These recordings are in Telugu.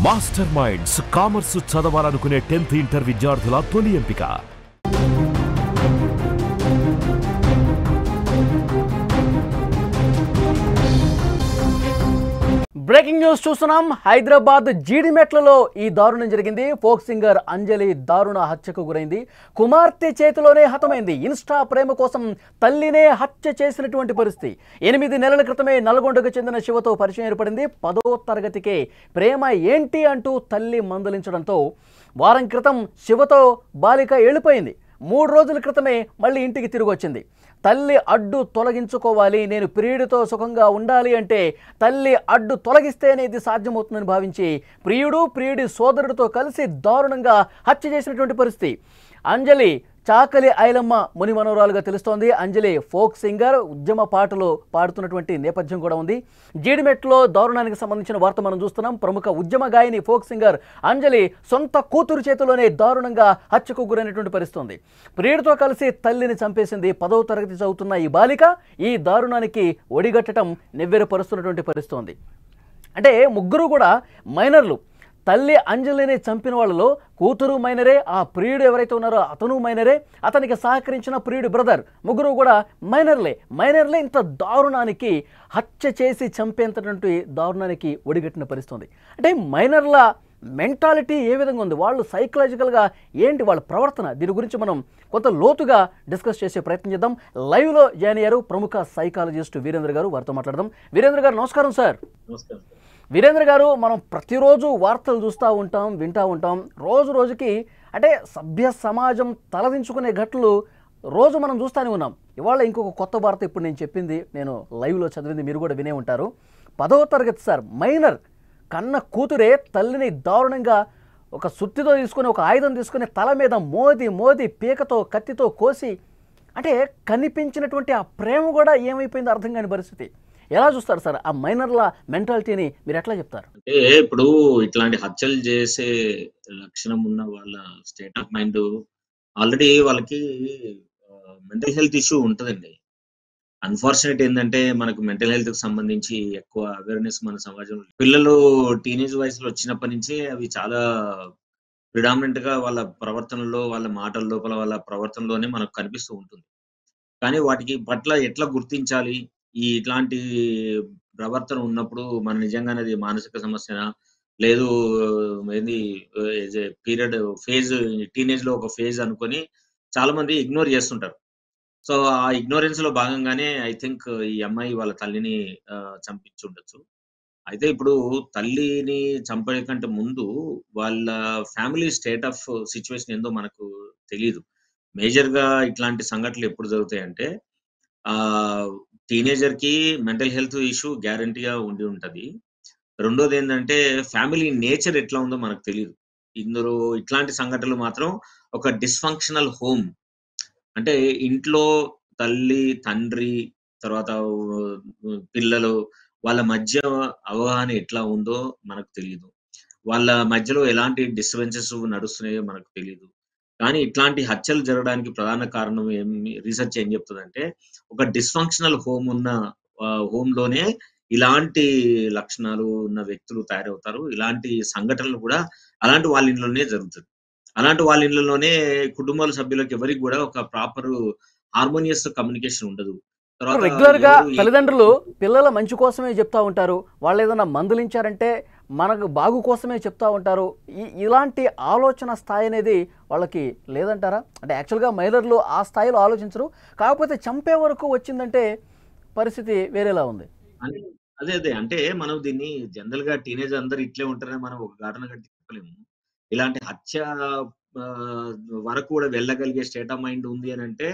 మాస్టర్ మైండ్స్ కామర్స్ చదవాలనుకునే 10th ఇంటర్ విద్యార్థుల తొలి ఎంపిక. బ్రేకింగ్ న్యూస్ చూస్తున్నాం. హైదరాబాద్ జీడిమెట్లలో ఈ దారుణం జరిగింది. ఫోక్ సింగర్ అంజలి దారుణ హత్యకు గురైంది. కుమార్తె చేతిలోనే హతమైంది. ఇన్స్టా ప్రేమ కోసం తల్లినే హత్య చేసినటువంటి పరిస్థితి. 8 నెలల క్రితమే నల్గొండకు చెందిన శివతో పరిచయం ఏర్పడింది. 10వ తరగతికే ప్రేమ ఏంటి అంటూ తల్లి మందలించడంతో వారం క్రితం శివతో బాలిక వెళ్ళిపోయింది. 3 రోజుల క్రితమే మళ్ళీ ఇంటికి తిరిగి వచ్చింది. తల్లి అడ్డు తొలగించుకోవాలి, నేను ప్రియుడితో సుఖంగా ఉండాలి అంటే తల్లి అడ్డు తొలగిస్తేనే ఇది సాధ్యమవుతుందని భావించి ప్రియుడి సోదరుడితో కలిసి దారుణంగా హత్య చేసినటువంటి పరిస్థితి. అంజలి చాకలి ఐలమ్మ ముని మనోరాలుగా తెలుస్తోంది. అంజలి ఫోక్ సింగర్, ఉద్యమ పాటలు పాడుతున్నటువంటి నేపథ్యం కూడా ఉంది. జీడిమెట్లో దారుణానికి సంబంధించిన వార్త మనం చూస్తున్నాం. ప్రముఖ ఉద్యమ గాయని ఫోక్ సింగర్ అంజలి సొంత కూతురు చేతిలోనే దారుణంగా హత్యకు గురైనటువంటి పరిస్థితి ఉంది. ప్రియుడితో కలిసి తల్లిని చంపేసింది. 10వ తరగతి చదువుతున్న ఈ బాలిక ఈ దారుణానికి ఒడిగట్టడం నివ్వెరపరుస్తున్నటువంటి పరిస్థితి ఉంది. అంటే ముగ్గురు కూడా మైనర్లు. తల్లి అంజలిని చంపిన వాళ్ళలో కూతురు మైనరే, ఆ ప్రియుడు ఎవరైతే ఉన్నారో అతను మైనరే, అతనికి సహకరించిన ప్రియుడి బ్రదర్ ముగ్గురు కూడా మైనర్లే ఇంత దారుణానికి హత్య చేసి చంపేంతటువంటి దారుణానికి ఒడిగట్టిన పరిస్థితి. అంటే మైనర్ల మెంటాలిటీ ఏ విధంగా ఉంది, వాళ్ళు సైకలాజికల్గా ఏంటి వాళ్ళ ప్రవర్తన, దీని గురించి మనం కొంత లోతుగా డిస్కస్ చేసే ప్రయత్నం చేద్దాం. లైవ్లో జాయిన్ అయ్యారు ప్రముఖ సైకాలజిస్ట్ వీరేంద్ర గారు. వారితో మాట్లాడదాం. వీరేంద్ర గారు నమస్కారం సార్. వీరేంద్ర గారు, మనం ప్రతిరోజు వార్తలు చూస్తూ ఉంటాం, వింటూ ఉంటాం. రోజుకి అంటే సభ్య సమాజం తలదించుకునే ఘటనలు రోజు మనం చూస్తూనే ఉన్నాం. ఇవాళ ఇంకొక కొత్త వార్త ఇప్పుడు నేను చెప్పింది, నేను లైవ్లో చదివింది మీరు కూడా వినే ఉంటారు. 10వ తరగతి సార్, మైనర్ కన్న కూతురే తల్లిని దారుణంగా ఒక సుత్తితో తీసుకుని, ఒక ఆయుధం తీసుకుని తల మీద మోది పీకతో కత్తితో కోసి, అంటే కనిపించినటువంటి ఆ ప్రేమ కూడా ఏమైపోయిందో అర్థం కాని పరిస్థితి. ఎలా చూస్తారు సార్ ఆ మైనర్ల మెంటాలిటీని, మీరు ఎట్లా చెప్తారు? అంటే ఇప్పుడు ఇట్లాంటి హత్యలు చేసే లక్షణం ఉన్న వాళ్ళ స్టేట్ ఆఫ్ మైండ్ ఆల్రెడీ వాళ్ళకి మెంటల్ హెల్త్ ఇష్యూ ఉంటుందండి. అన్ఫార్చునేట్ ఏంటంటే మనకు మెంటల్ హెల్త్ కి సంబంధించి ఎక్కువ అవేర్నెస్ మన సమాజంలో పిల్లలు టీనేజ్ వయసులో వచ్చినప్పటి నుంచి అవి చాలా ప్రిడామినెంట్ గా వాళ్ళ ప్రవర్తనలో, వాళ్ళ మాటల లోపల, వాళ్ళ ప్రవర్తనలోనే మనకు కనిపిస్తూ ఉంటుంది. కానీ వాటికి పట్ల ఎట్లా గుర్తించాలి, ఇట్లాంటి ప్రవర్తన ఉన్నప్పుడు మన నిజంగానే అది మానసిక సమస్యనా, లేదు ఏంది పీరియడ్ ఫేజ్, టీనేజ్ లో ఒక ఫేజ్ అనుకొని చాలా మంది ఇగ్నోర్ చేస్తుంటారు. సో ఆ ఇగ్నోరెన్స్ లో భాగంగానే ఐ థింక్ ఈ అమ్మాయి వాళ్ళ తల్లిని చంపించి ఉండొచ్చు. అయితే ఇప్పుడు తల్లిని చంపే కంటే ముందు వాళ్ళ ఫ్యామిలీ స్టేట్ ఆఫ్ సిచ్యువేషన్ ఏందో మనకు తెలియదు. మేజర్ గా ఇట్లాంటి సంఘటనలు ఎప్పుడు జరుగుతాయంటే టీనేజర్ కి మెంటల్ హెల్త్ ఇష్యూ గ్యారంటీగా ఉండి ఉంటది. రెండోది ఏంటంటే ఫ్యామిలీ నేచర్ ఎట్లా ఉందో మనకు తెలియదు. ఇందులో ఇట్లాంటి సంఘటనలు మాత్రం ఒక డిస్ఫంక్షనల్ హోమ్, అంటే ఇంట్లో తల్లి, తండ్రి, తర్వాత పిల్లలు, వాళ్ళ మధ్య అవగాహన ఎట్లా ఉందో మనకు తెలియదు. వాళ్ళ మధ్యలో ఎలాంటి డిస్టర్బెన్సెస్ నడుస్తున్నాయో మనకు తెలియదు. కానీ ఇట్లాంటి హత్యలు జరగడానికి ప్రధాన కారణం రీసెర్చ్ ఏం చెప్తుందంటే ఒక డిస్ఫంక్షనల్ హోమ్ ఉన్న హోమ్ లోనే ఇలాంటి లక్షణాలు ఉన్న వ్యక్తులు తయారవుతారు. ఇలాంటి సంఘటనలు కూడా అలాంటి వాళ్ళ ఇంట్లోనే జరుగుతుంది. అలాంటి వాళ్ళ ఇంట్లోనే కుటుంబాల సభ్యులకు ఎవరికి కూడా ఒక ప్రాపర్ హార్మోనియస్ కమ్యూనికేషన్ ఉండదు. తర్వాత రెగ్యులర్ గా తల్లిదండ్రులు పిల్లల మంచి కోసమే చెప్తా ఉంటారు. వాళ్ళు ఏదైనా మందులించారంటే మనకు బాగు కోసమే చెప్తా ఉంటారు. ఇలాంటి ఆలోచన స్థాయి అనేది వాళ్ళకి లేదంటారా? అంటే యాక్చువల్గా మైనర్లు ఆ స్థాయిలో ఆలోచించరు, కాకపోతే చంపే వరకు వచ్చిందంటే పరిస్థితి వేరేలా ఉంది. అదే అంటే మనం దీన్ని జనరల్ గా టీనేజ్ అందరు ఇట్లే ఉంటారని మనం ఒక ఘటన గట్టి చెప్పలేము. ఇలాంటి హత్య వరకు కూడా వెళ్ళగలిగే స్టేట్ ఆఫ్ మైండ్ ఉంది అని అంటే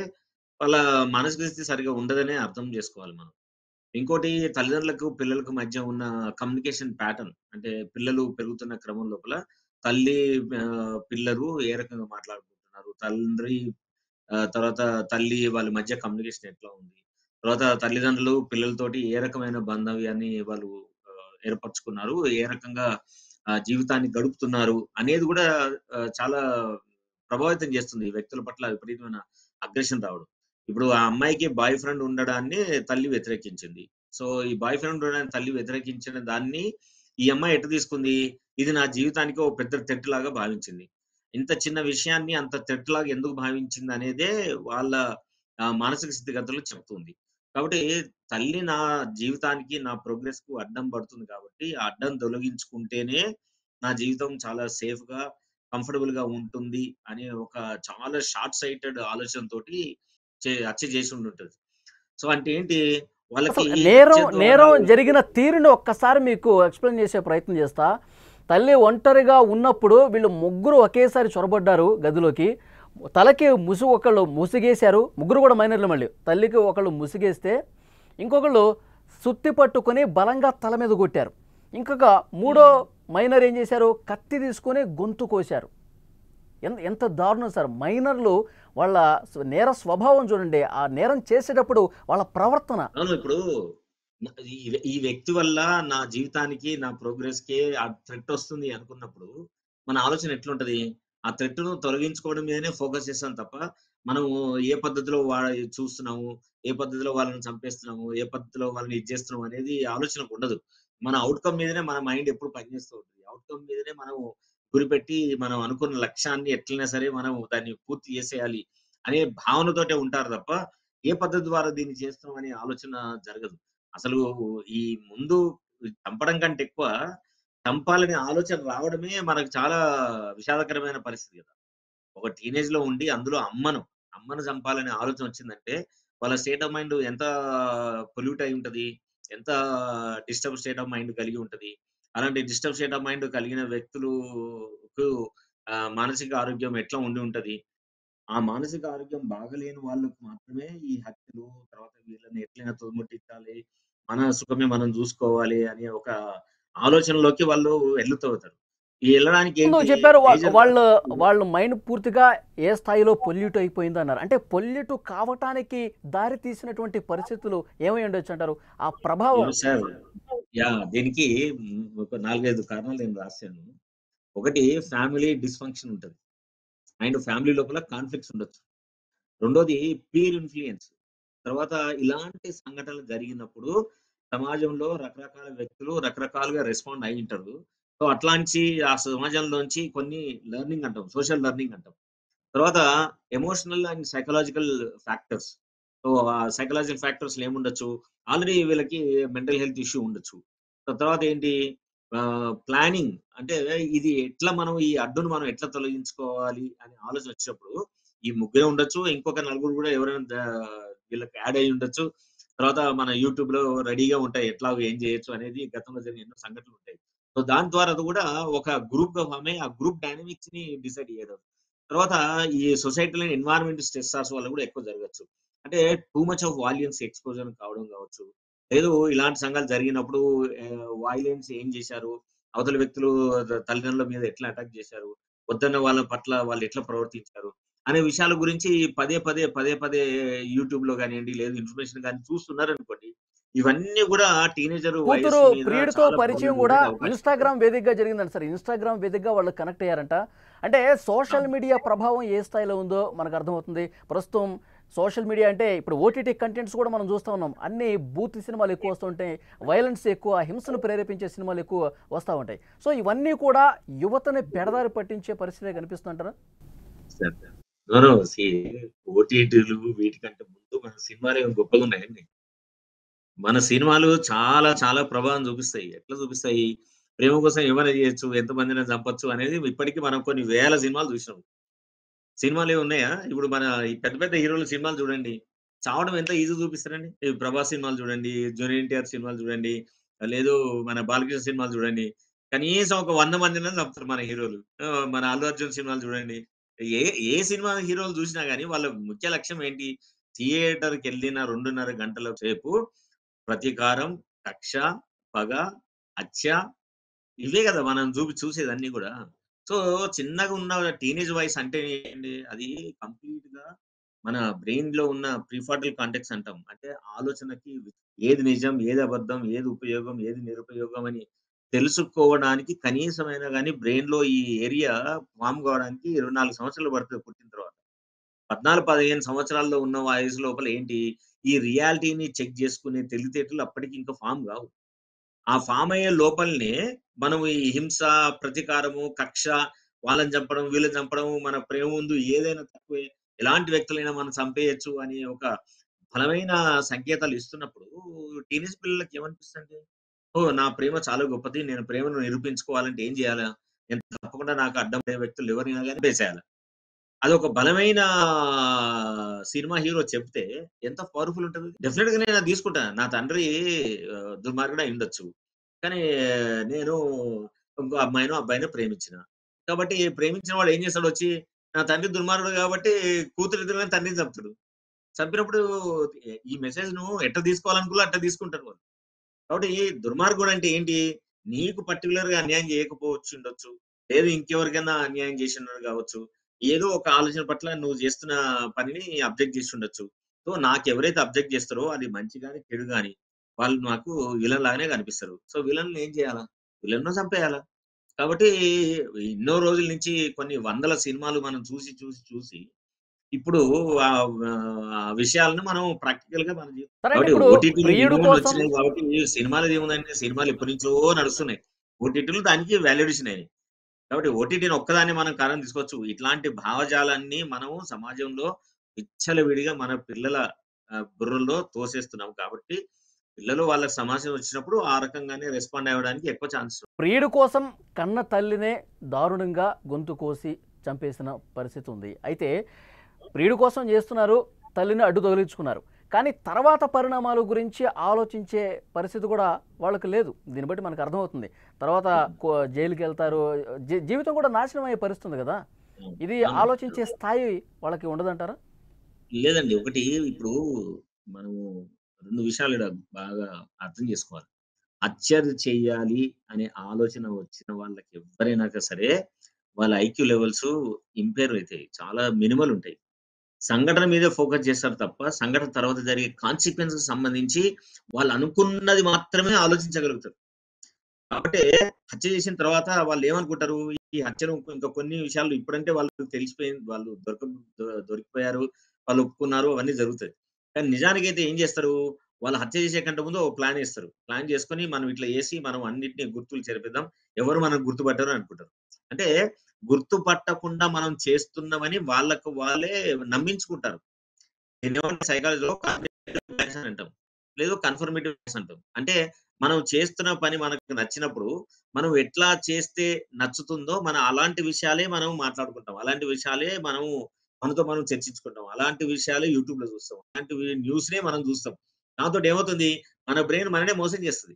వాళ్ళ మానసిక స్థితి సరిగా ఉండదనే అర్థం చేసుకోవాలి మనం. ఇంకోటి, తల్లిదండ్రులకు పిల్లలకు మధ్య ఉన్న కమ్యూనికేషన్ ప్యాటర్న్, అంటే పిల్లలు పెరుగుతున్న క్రమం లోపల తల్లి పిల్లలు ఏ రకంగా మాట్లాడుకుంటున్నారు, తండ్రి తర్వాత తల్లి వాళ్ళ మధ్య కమ్యూనికేషన్ ఎట్లా ఉంది, తర్వాత తల్లిదండ్రులు పిల్లలతోటి ఏ రకమైన బాంధవ్యాన్ని వాళ్ళు ఏర్పరచుకున్నారు, ఏ రకంగా జీవితాన్ని గడుపుతున్నారు అనేది కూడా చాలా ప్రభావితం చేస్తుంది. ఈ వ్యక్తుల పట్ల విపరీతమైన అగ్రెషన్ రావడం. ఇప్పుడు ఆ అమ్మాయికి బాయ్ ఫ్రెండ్ ఉండడాన్ని తల్లి వ్యతిరేకించింది. సో ఈ బాయ్ ఫ్రెండ్ ఉండడాన్ని తల్లి వ్యతిరేకించిన దాన్ని ఈ అమ్మాయి ఎట్ట తీసుకుంది? ఇది నా జీవితానికి ఓ పెద్ద థ్రెట్ లాగా భావించింది. ఇంత చిన్న విషయాన్ని అంత థ్రెట్ లాగా ఎందుకు భావించిందనేదే వాళ్ళ మానసిక స్థితిగతులు చెప్తుంది. కాబట్టి తల్లి నా జీవితానికి, నా ప్రోగ్రెస్‌కు అడ్డం పడుతుంది కాబట్టి, ఆ అడ్డం తొలగించుకుంటేనే నా జీవితం చాలా సేఫ్‌గా, కంఫర్టబుల్‌గా ఉంటుంది అనే ఒక చాలా షార్ట్ సైటెడ్ ఆలోచనతోటి హత్య చేసి ఉండుంటది. సో, అంటే ఏంటి? వాళ్ళకి అసలు ఈ నేరం హత్య ద్వారా నేరం జరిగిన తీరుని ఒక్కసారి మీకు ఎక్స్‌ప్లెయిన్ చేసే ప్రయత్నం చేస్తా. తల్లి ఒంటరిగా ఉన్నప్పుడు వీళ్ళు ముగ్గురు ఒకేసారి చొరబడ్డారు గదిలోకి. తలకి ఒకళ్ళు ముసుగేశారు. ముగ్గురు కూడా మైనర్‌లు మళ్ళీ. తల్లికి ఒకళ్ళు ముసుగేస్తే, ఇంకొకళ్ళు సుత్తి పట్టుకొని బలంగా తల మీద కొట్టారు. ఇంకొక మూడో హ్మ్. మైనర్ ఏం చేశారు? కత్తి తీసుకొని గొంతు కోశారు. ఎంత దారుణం సార్! మైనర్‌లు వాళ్ళ నేర స్వభావం చూడండి. ఆ నేరం చేసేటప్పుడు వాళ్ళ ప్రవర్తన. అవును. ఇప్పుడు న ఈ ఈ వ్యక్తి వల్ల నా జీవితానికి, నా ప్రోగ్రెస్‌కి ఆ థ్రెట్ ఒస్తుంది అనుకున్నప్పుడు, మన ఆలోచన ఎట్లుంటది? ఆ థ్రెట్‌ను తొలగించుకోవడం మీదనే ఫోకస్ చేస్తాం తప్ప, మనము ఏ పద్ధతిలో చూస్తున్నాము, ఏ పద్ధతిలో వాళ్ళని చంపేస్తున్నాము, ఏ పద్ధతిలో వాళ్ళని ఇది చేస్తున్నాం అనేది ఆలోచనకుండదు. మన ఔట్‌కమ్ మీదనే మన మైండ్ ఎప్పుడు పనిచేస్తూ ఉంటది. ఔట్‌కమ్ మీదనే మనం గురిపెట్టి, మనం అనుకున్న లక్ష్యాన్ని ఎట్లైనా సరే మనం దాన్ని పూర్తి చేసేయాలి అనే భావనతోటే ఉంటారు తప్ప, ఏ పద్ధతి ద్వారా దీన్ని చేస్తున్నాం అనే ఆలోచన జరగదు. అసలు ఈ ముందు చంపడం కంటే ఎక్కువ చంపాలనే ఆలోచన రావడమే మనకు చాలా విషాదకరమైన పరిస్థితి గదా! ఒక టీనేజ్‌లో ఉండి అందులో అమ్మను చంపాలనే ఆలోచన వచ్చిందంటే, వాళ్ళ స్టేట్ ఆఫ్ మైండ్ ఎంత పొల్యూట్ అయి ఉంటది. ఎంత డిస్టర్బ్ స్టేట్ ఆఫ్ మైండ్ కలిగి ఉంటది. అలాంటి డిస్టర్బ్ స్టేట్ ఆఫ్ మైండ్ కలిగిన వ్యక్తులుకు మానసిక ఆరోగ్యం ఎట్లా ఉండి ఉంటది. ఆ మానసిక ఆరోగ్యం బాగలేని వాళ్ళకి మాత్రమే ఈ హత్యలు, తర్వాత వీళ్ళని ఎట్లైనా తుదముట్టించాలి, మన సుఖమే మనం జూసుకోవాలి అనే ఒక ఆలోచనలోకి వాళ్ళు ఎళ్ళిపోతారు. ఈ ఎళ్ళడానికి ముందు ఏంటి చెప్పారు మేజర్‌గా వాళ్ళ మైండ్ పూర్తిగా ఏ స్థాయిలో పొల్యూట్ అయిపోయిందన్నారు. అంటే పొల్యూట్ కావటానికి దారి తీసినటువంటి పరిస్థితులు ఏమై ఉండొచ్చంటారు? ఆ ప్రభావం. సార్ దీనికి ఒక 4, 5 కారణాలు నేను రాసాను. ఒకటి ఫ్యామిలీ డిస్‌ఫంక్షన్ ఉంటది. అండ్ ఫ్యామిలీ లోపల కాన్‌ఫ్లిక్ట్స్ ఉండొచ్చు. రెండోది పీర్ ఇన్‌ఫ్లూయెన్స్. తర్వాత ఇలాంటి సంఘటనలు జరిగినప్పుడు సమాజంలో రకరకాల వ్యక్తులు రకరకాలుగా రెస్పాండ్ అయ్యుంటారు. సో, అట్లాంటి ఆ సమాజంలోంచి కొన్ని లెర్నింగ్ అంటాం. సోషల్ లెర్నింగ్ అంటాం. తర్వాత emotional and psychological factors. So, ఆ సైకలాజికల్ ఫ్యాక్టర్స్‌లో ఏముండొచ్చు? ఆల్రెడీ వీళ్ళకి మెంటల్ హెల్త్ ఇష్యూ ఉండొచ్చు. తర్వాత ఏంటి? ప్లానింగ్ అంటే ఇది ఎట్లా మనం ఈ అడ్డును మనం ఎట్లా తొలగించుకోవాలి అనే ఆలోచన వచ్చినప్పుడు, ఈ ముగ్గురే ఉండొచ్చు. ఇంకొక నలుగురు గూడా ఎవరైనా వీళ్ళకి యాడ్ అయ్యి ఉండొచ్చు. తర్వాత మన యూట్యూబ్‌లో రెడీగా ఉంటాయి. ఎట్లాగో ఏం చేయొచ్చు అనేది గతంలో జరిగిన ఎన్నో సంఘటనలుంటాయి. సో, దాని ద్వారా అది గూడా ఒక గ్రూప్‌గా ఫార్మ్ అయ్యి, ఆ గ్రూప్ డైనమిక్స్‌ని డిసైడ్ చేయడం. తర్వాత ఈ సొసైటీలో ఎన్వైర్న్మెంట్ స్ట్రెసర్స్ వల్ల కూడా ఎక్కువ జరగొచ్చు. అంటే టూ మచ్ ఆఫ్ వాల్యూన్స్ ఎక్స్‌పోజర్ కావడం కావచ్చు. లేదు ఇలాంటి సంఘాలు జరిగినప్పుడు వయలెన్స్ ఏం చేశారు? అవతల వ్యక్తులు తల్లిదండ్రుల మీద ఎట్లా అటాక్ చేశారు? వద్దన్న వాళ్ళ పట్ల వాళ్ళు ఎట్లా ప్రవర్తించారు? అనే విషయాల గురించి పదే పదే యూట్యూబ్‌లో గానియండి, లేదు ఇన్ఫర్మేషన్ గాని చూస్తున్నారనుకోండి. ఇవన్నీ కూడా టీనేజర్ కూతురు వయస్సు మీద ప్రియుడితో చాలా పరిచయం ప్రభావం కూడా చూపేకి అవకాశం ఉంటది. ఇన్‌స్టాగ్రామ్ వేదికగా జరిగిందంట సార్. ఇన్‌స్టాగ్రామ్ వేదికగా వాళ్ళు కనెక్ట్ అయ్యారంట. అంటే సోషల్ మీడియా ప్రభావం ఏ స్థాయిలో ఉందో మనకు అర్థమవుతుంది. ప్రస్తుతం సోషల్ మీడియా అంటే ఇప్పుడు ఓటీటీ కంటెంట్స్ కూడా మనం చూస్తా ఉన్నాం. అన్నీ బూత్ సినిమాలు ఎక్కువ వస్తుంటాయి. వయలెన్స్ ఎక్కువ, హింసను ప్రేరేపించే సినిమాలు ఎక్కువ వస్తా ఉంటాయి. సో ఇవన్నీ కూడా యువతని పెడదారి పట్టించే పరిస్థితే కనిపిస్తుందంటారా? Sir no. నో. సీ ఓటీటీలు వీటికంటే ముందు మన సినిమాలే గొప్పగున్నాయండి. మన సినిమాలు చాలా చాలా ప్రభావం చూపిస్తాయి. ఎట్లా చూపిస్తాయి? ప్రేమ కోసం ఏమైనా చేయొచ్చు, ఎంతమందినైనా చంపొచ్చు అనేది ఇప్పటికి మనం కొన్ని వేల సినిమాలు చూసినాం. సినిమాలేవి ఉన్నాయా? ఇప్పుడు మన ఈ పెద్ద పెద్ద హీరోల సినిమాలు చూడండి. చావడం ఎంత ఈజీగా చూపిస్తారండి. ఈ 'ప్రభాస్' సినిమాలు చూడండి, 'జూనియర్ ఎన్టీఆర్' సినిమాలు చూడండి, లేదు మన 'బాలకృష్ణ' సినిమాలు చూడండి. కనీసం ఒక 100 మందినైనా చంపుతారు మన హీరోలు. మన 'అల్లు అర్జున్' సినిమాలు చూడండి. ఏ ఏ సినిమా హీరోలు చూసినా గాని వాళ్ళ ముఖ్య లక్ష్యం ఏంటి? థియేటర్‌కెళ్ళిన 2:30 గంటల సేపు ప్రతీకారం, కక్ష, పగ, హత్య ఇవే గదా! మనం చూసేదన్నీ గూడా. సో, చిన్నగున్న టీనేజ్ వయసు అంటే ఏంటి? అది కంప్లీట్‌గా మన బ్రెయిన్‌లో ఉన్న ప్రిఫ్రంటల్ కార్టెక్స్ అంటాం. అంటే ఆలోచనకి ఏది నిజం, ఏది అబద్ధం, ఏది ఉపయోగం, ఏది నిరుపయోగం అని తెలుసుకోవడానికి కనీసమైనా గాని బ్రెయిన్‌లో ఈ ఏరియా ఫార్మ్ కావడానికి 24 సంవత్సరాలు పడతది పుట్టిన తర్వాత. 14, 15 సంవత్సరాల్లో ఉన్న వయసు లోపల ఏంటి? ఈ రియాలిటీని చెక్ జేసుకునే తెలివితేటలు అప్పటికి ఇంకా ఫార్మ్ గావు. ఆ ఫామ్ అయ్యే లోపలనే మనం ఈ హింస, ప్రతీకారము, కక్ష, వాళ్ళని చంపడం, వీళ్ళని చంపడం, మన ప్రేమ ముందు ఏదైనా తక్కువే, ఎలాంటి వ్యక్తులైనా మనం చంపేయొచ్చు అని ఒక బలమైన సంకేతాలు ఇస్తున్నప్పుడు టీనేజ్ పిల్లలకి ఏమనిపిస్తుంది? ఓహ్! నా ప్రేమ చాలా గొప్పది. నేను ప్రేమను నిరూపించుకోవాలంటే ఏం చేయాలా? నేను తప్పకుండా నాకు అడ్డమయ్యే వ్యక్తులు ఎవరైనా గాని చంపేసేయాల. అదొక బలమైన సినిమా హీరో చెప్తే ఎంత పవర్‌ఫుల్ ఉంటది. డెఫినిట్‌గా నేను అది తీసుకుంటా. నా తండ్రి దుర్మార్గుడే అయ్యుండొచ్చు. కానీ నేను ఇంకో అమ్మాయినో, అబ్బాయినో ప్రేమించిన. కాబట్టి ప్రేమించిన వాడు ఏం చేస్తాడొచ్చి, నా తండ్రి దుర్మార్గుడు కాబట్టి కూతురిద్దరు తండ్రిని చంపుతాడు. చంపినప్పుడు ఈ మెసేజ్‌ను ఎట్లా తీసుకోవాలనుకుల్లో అట్లా తీసుకుంటారు వాళ్ళు. కాబట్టి దుర్మార్గుడంటే ఏంటి? నీకు పర్టిక్యులర్‌గా అన్యాయం చేయకపోవచ్చుండొచ్చు. లేదు ఇంకెవరికైనా అన్యాయం చేసుండడు గావచ్చు. ఏదో ఒక ఆలోచన పట్ల నువ్వు చేస్తున్న పనిని అబ్జెక్ట్ చేసుండొచ్చు. సో, నాకెవరైతే అబ్జెక్ట్ చేస్తారో అది మంచి గాని, చెడు గాని వాళ్ళు నాకు విలన్ లాగానే కనిపిస్తారు. సో, విలన్‌ని ఏం చేయాలా? విలన్‌ను చంపేయాలా? కాబట్టి ఎన్నో రోజుల నుంచి కొన్ని వందల సినిమాలు మనం చూసి ఇప్పుడు ఆ విషయాలను మనం ప్రాక్టికల్‌గా మనం సరే అండి. కాబట్టి ఇప్పుడు ఓటీటీలు ప్రియుడు రిలీజ్‌లు కోసం వచ్చినాయి కాబట్టి సినిమాలదేముందండి? సినిమాలు ఎప్పటినుంచో నడుస్తున్నాయి. ఓటీటీలు దానికి వాల్యుయేషన్ అయినాయి. కాబట్టి ఓటీటీని ఒక్కదాన్ని మనం కారణం తీసుకోవచ్చు. ఇట్లాంటి భావజాలాన్ని మనం సమాజంలో విచ్చలవిడిగా మన పిల్లల బుర్రల్లో తోసేస్తున్నాం కాబట్టి, పిల్లలు వాళ్ళకి సమాజం వచ్చినప్పుడు ఆ రకంగానే రెస్పాండ్ అవ్వడానికి ఎక్కువ ఛాన్స్. ప్రియుడు కోసం కన్న తల్లినే దారుణంగా గొంతు కోసి చంపేసిన పరిస్థితి ఉంది. అయితే ప్రియుడు కోసం చేస్తున్నారు, తల్లిని అడ్డు తగిలించుకున్నారు. కానీ తర్వాత పరిణామాల గురించి ఆలోచించే పరిస్థితి కూడా వాళ్ళకి లేదు. దీన్ని బట్టి మనకు అర్థమవుతుంది. తర్వాత జైలుకెళ్తారు. జీవితం కూడా నాశనం అయ్యే పరిస్థితి ఉంది కదా! ఇది అవును. ఆలోచించే స్థాయి వాళ్ళకి ఉండదంటారా? లేదండి. ఒకటి ఇప్పుడు మనము 2 విషయాలు ఈడ బాగా అర్థం చేసుకోవాలి. హత్యలు చెయ్యాలి అనే ఆలోచన వచ్చిన వాళ్ళకి ఎవ్వరైనాక సరే, వాళ్ళ ఐక్యూ లెవెల్స్ ఇంపేర్ అయితాయి. చాలా మినిమల్ ఉంటాయి. సంఘటన మీదే ఫోకస్ చేస్తారు తప్ప, సంఘటన తర్వాత జరిగే కాన్సిక్వెన్స్‌కి సంబంధించి వాళ్ళు అనుకున్నది మాత్రమే ఆలోచించగలుగుతారు. కాబట్టి హత్య చేసిన తర్వాత వాళ్ళేమనుకుంటారు, ఈ హత్యను ఇంకా కొన్ని విషయాలు ఇప్పుడంటే వాళ్ళకి తెలిసిపోయింది. వాళ్ళు దొరికిపోయారు. వాళ్ళు ఒప్పుకున్నారు. అవన్నీ జరుగుతాయి. కానీ నిజానికైతే ఏం చేస్తారు, వాళ్ళు హత్య చేసే కంటే ముందు ఓ ప్లాన్ ఏస్తారు. ప్లాన్ చేసుకొని మనం ఇట్లా చేసి మనం అన్నిటిని గుర్తులు చెరిపేద్దాం. ఎవరు మనల్ని గుర్తుపట్టరు అనుకుంటారు. అంటే గుర్తుపట్టకుండా మనం చేస్తున్నామని వాళ్ళకు వాళ్ళే నమ్మించుకుంటారు. దీన్నేమంటే సైకాలజీలో కాగ్నిటివ్ బయాస్ అని అంటాం. లేదు కన్ఫర్మేటివ్ బయాస్ అంటాం. అంటే మనం చేస్తున్న పని మనకు నచ్చినప్పుడు, మనం ఎట్లా చేస్తే నచ్చుతుందో అలాంటి విషయాలే మనం మాట్లాడుకుంటాం. అలాంటి విషయాలే మనతో మనం చర్చించుకుంటాం. అలాంటి విషయాలే యూట్యూబ్‌లో చూస్తాం. అలాంటివి న్యూస్‌నే మనం చూస్తాం. దాంతోటి ఏమవుతుంది, మన బ్రెయిన్ మననే మోసం చేస్తది.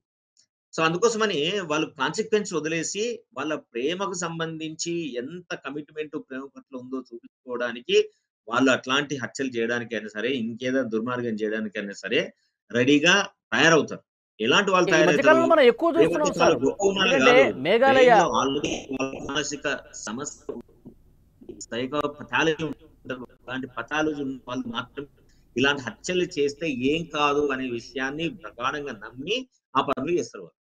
సో, అందుకోసమని వాళ్ళు కాన్సిక్వెన్స్ వదిలేసి, వాళ్ళ ప్రేమకు సంబంధించి ఎంత కమిట్మెంట్ ప్రేమ పట్ల ఉందో చూపించుకోవడానికి, వాళ్ళు అట్లాంటి హత్యలు చేయడానికైనా సరే, ఇంకేదైనా దుర్మార్గం చేయడానికైనా సరే, రెడీగా తయారవుతారు. ఎలాంటి వాళ్ళు ఈ మధ్య తయారవుతారు? కాలంలో మనం ఎక్కువ ప్రేమంటే చూస్తున్నాం చాలా సార్. గొప్పగున్నోళ్ళని ఎందుకంటే గాదు. మేఘాలయ బ్రెయిన్‌లో ఆల్రెడీ వాళ్ళ మానసిక సమస్య సైకో పాథాలజీ ఉంటది. అలాంటి పాథాలజీ ఉన్న వాళ్ళు మాత్రమే ఇలాంటి హత్యలు చేస్తే ఏం కాదు అనే విషయాన్ని ప్రగాఢంగా నమ్మి, ఆ పనులు చేస్తారు వాళ్ళు.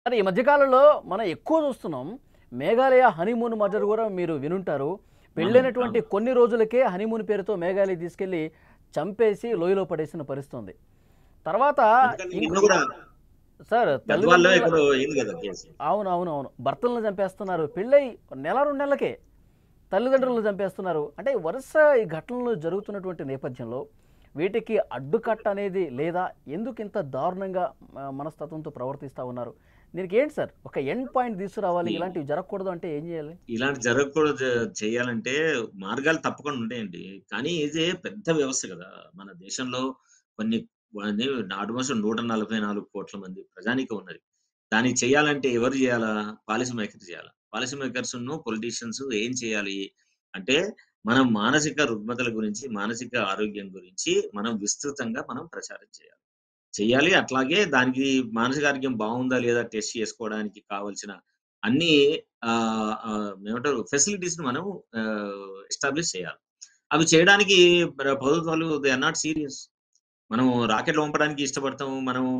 సరే ఈ మధ్య కాలంలో మనం ఎక్కువ చూస్తున్నాం. మేఘాలయ హనీమూన్ మర్డర్ కూడా మీరు వినుంటారు. అవును. పెళ్ళైనటువంటి అవును. కొన్ని రోజులకే హనీమూన్ పేరుతో మేఘాలయ తీసుకెళ్ళి చంపేసి లోయలో పడేసిన పరిస్థితి ఉంది. తర్వాత ఎందుకంటే ఇంకో నిన్న గూడా సార్ గద్వాల్లో తల్లిదండ్రుల ఎక్కడో అయింది గదా కేసు. అవును. భర్తలను చంపేస్తున్నారు. పెళ్ళై నెల 2 నెలలకే తల్లిదండ్రులను చంపేస్తున్నారు. అంటే వరుస ఈ ఘటనలు జరుగుతున్నటువంటి నేపథ్యంలో వీటికి అడ్డుకట్ట అనేది లేదా? ఎందుకు ఇంత దారుణంగా మనస్తత్వంతో ప్రవర్తిస్తా ఉన్నారు? దీనికి ఏంటి సార్? ఒక ఎండ్ పాయింట్ తీసుకురావాలి. ఈ ఇలాంటివి జరగకూడదు అంటే ఏం చేయాలి? ఇలాంటి జరగకూడదు చేయాలంటే మార్గాలు తప్పకుండా ఉంటాయండి. కానీ ఇది పెద్ద వ్యవస్థ గదా! మన దేశంలో కొన్ని కొన్ని ఆల్‌మోస్ట్ 144,00,00,000 మంది ప్రజానీకం ఉన్నది. దాన్ని చేయాలంటే ఎవరు జేయాలా? పాలిసీ మేకర్స్ జేయాలా. పాలిసీ మేకర్సును, పొలిటీషియన్స్ ఏం చేయాలి అంటే, మనం మానసిక రుగ్మతల గురించి, మానసిక ఆరోగ్యం గురించి మనం విస్తృతంగా ప్రచారం చేయాలి. చెయ్యాలి. అట్లాగే దానికి మానసిక ఆరోగ్యం బావుందా లేదా టెస్ట్ చేసుకోవడానికి కావాల్సిన అన్ని ఏమంటారు ఫెసిలిటీస్‌ని మనం ఎస్టాబ్లిష్ చేయాలి. అవి చేయడానికి ప్రభుత్వాలు దే ఆర్ నాట్ సీరియస్. మనం రాకెట్‌లు పంపడానికి ఇష్టపడతాం. మనము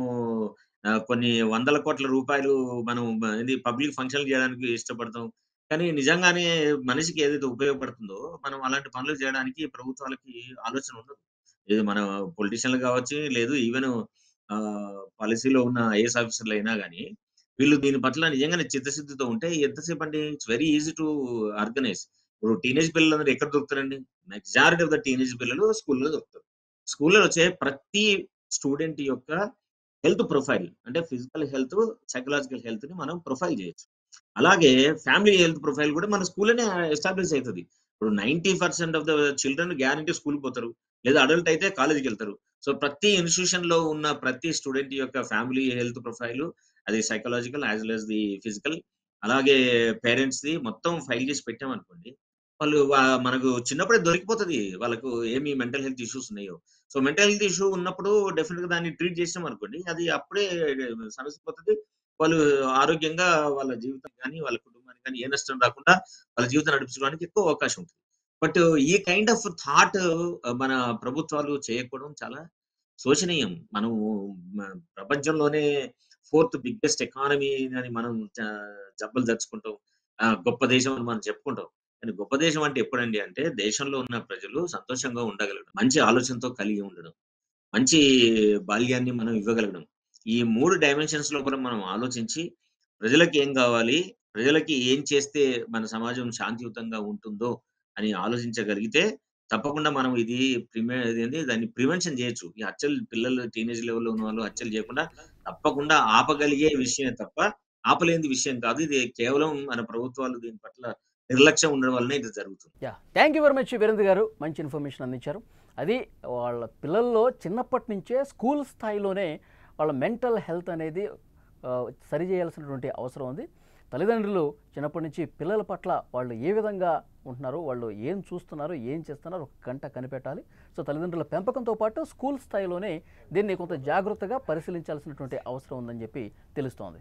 కొన్ని వందల కోట్ల రూపాయలు మనం ఏంది పబ్లిక్ ఫంక్షన్‌లు చేయడానికి ఇష్టపడతాం. కానీ నిజంగానే మనిషికి ఏదైతే ఉపయోగపడుతుందో, మనం అలాంటి పనులు చేయడానికి ప్రభుత్వాలకి ఆలోచన ఉండదు. ఇది మన పొలిటీషియన్‌లు కావచ్చు, లేదు ఈవెన్ పాలిసీలో ఉన్న ఐఏఎస్ ఆఫీసర్‌లయినా గాని, వీళ్ళు దీని పట్ల నిజంగానే చిత్తశుద్ధితో ఉంటే ఎంతసేపు అండి, it's very easy to organise. ఇప్పుడు టీనేజ్ పిల్లలందరూ ఎక్కడ దొరుకుతారండి? మెజారిటీ ఆఫ్ ద టీనేజ్ పిల్లలు స్కూల్‌లో దొరుకుతారు. స్కూల్‌లో వచ్చే ప్రతి స్టూడెంట్ యొక్క హెల్త్ ప్రొఫైల్ అంటే ఫిజికల్ హెల్త్, సైకలాజికల్ హెల్త్‌ని మనం ప్రొఫైల్ చేయొచ్చు. అలాగే ఫ్యామిలీ హెల్త్ ప్రొఫైల్ కూడా మన స్కూల్‌లోనే ఎస్టాబ్లిష్ అయితది. ఇప్పుడు 90% ఆఫ్ ద చిల్డ్రన్ గ్యారంటీ స్కూల్‌కి పోతారు. లేదా అడల్ట్ అయితే కాలేజ్‌కెళ్తారు. సో, ప్రతి ఇన్‌స్టిట్యూషన్‌లో ఉన్న ప్రతి స్టూడెంట్ యొక్క ఫ్యామిలీ హెల్త్ ప్రొఫైలు, అది psychological as well as the physical, అలాగే పేరెంట్స్‌ది మొత్తం ఫైల్ చేసి పెట్టామనుకోండి. వాళ్ళు మనకు చిన్నప్పుడే దొరికిపోతది. వాళ్ళకు ఏమి మెంటల్ హెల్త్ ఇష్యూస్ ఉన్నాయో. సో, మెంటల్ హెల్త్ ఇష్యూ ఉన్నప్పుడు డెఫినిట్‌గా దాన్ని ట్రీట్ చేసామనుకోండి. అది అప్పుడే సమస్య పోతది. వాళ్ళు ఆరోగ్యంగా వాళ్ళ జీవితం గాని, వాళ్ళ కుటుంబానికి గాని ఏ నష్టం రాకుండా వాళ్ళ జీవితం నడిపించుకోవడానికి ఎక్కువ అవకాశం ఉంటుంది. బట్ ఈ కైండ్ ఆఫ్ థాట్ మన ప్రభుత్వాలు చేయకపోవడం చాలా శోచనీయం. మనము మ ప్రపంచంలోనే ఫోర్త్ బిగ్గెస్ట్ ఎకానమీ అని మనం జబ్బలు జరుచుకుంటాం. గొప్ప దేశం అని మనం చెప్పుకుంటాం. కానీ గొప్ప దేశం అంటే ఎప్పుడండి అంటే, దేశంలో ఉన్న ప్రజలు సంతోషంగా ఉండగలగడం, మంచి ఆలోచనతో కలిగి ఉండడం, మంచి బాల్యాన్ని మనం ఇవ్వగలగడం. ఈ 3 డైమెన్షన్స్ లోపల మనం ఆలోచించి, ప్రజలకి ఏం గావాలి? ప్రజలకి ఏం చేస్తే మన సమాజం శాంతియుతంగా ఉంటుందో అని ఆలోచించగలిగితే, తప్పకుండా మనం ఇదేంది దాన్ని ప్రివెన్షన్ జేయొచ్చు. ఈ హత్యలు పిల్లలు టీనేజ్ లెవెల్‌లో ఉన్నవాళ్ళు హత్యలు జేయకుండా తప్పకుండా ఆపగలిగే విషయమే తప్ప, ఆపలేనిది విషయం కాదు. ఇది కేవలం మన ప్రభుత్వాలు దీని పట్ల నిర్లక్ష్యం ఉండడం వల్లనే ఇది జరుగుతుంది. Thank you very much Virendra గారు, మంచి ఇన్ఫర్మేషన్ అందించారు. అది వాళ్ళ పిల్లల్లో చిన్నప్పటి నుంచే స్కూల్ స్థాయిలోనే వాళ్ళ మెంటల్ హెల్త్ అనేది సరి చేయాల్సినటువంటి అవసరం ఉంది. తల్లిదండ్రులు చిన్నప్పటి నుంచి పిల్లల పట్ల వాళ్ళు ఏ విధంగా ఉంటున్నారు, వాళ్ళు ఏం చూస్తున్నారు, ఏం చేస్తున్నారు ఒక గంట కనిపెట్టాలి. సో తల్లిదండ్రుల పెంపకంతో పాటు స్కూల్ స్థాయిలోనే దీన్ని కొంత జాగ్రత్తగా పరిశీలించాల్సినటువంటి అవసరం ఉందని చెప్పి తెలుస్తోంది.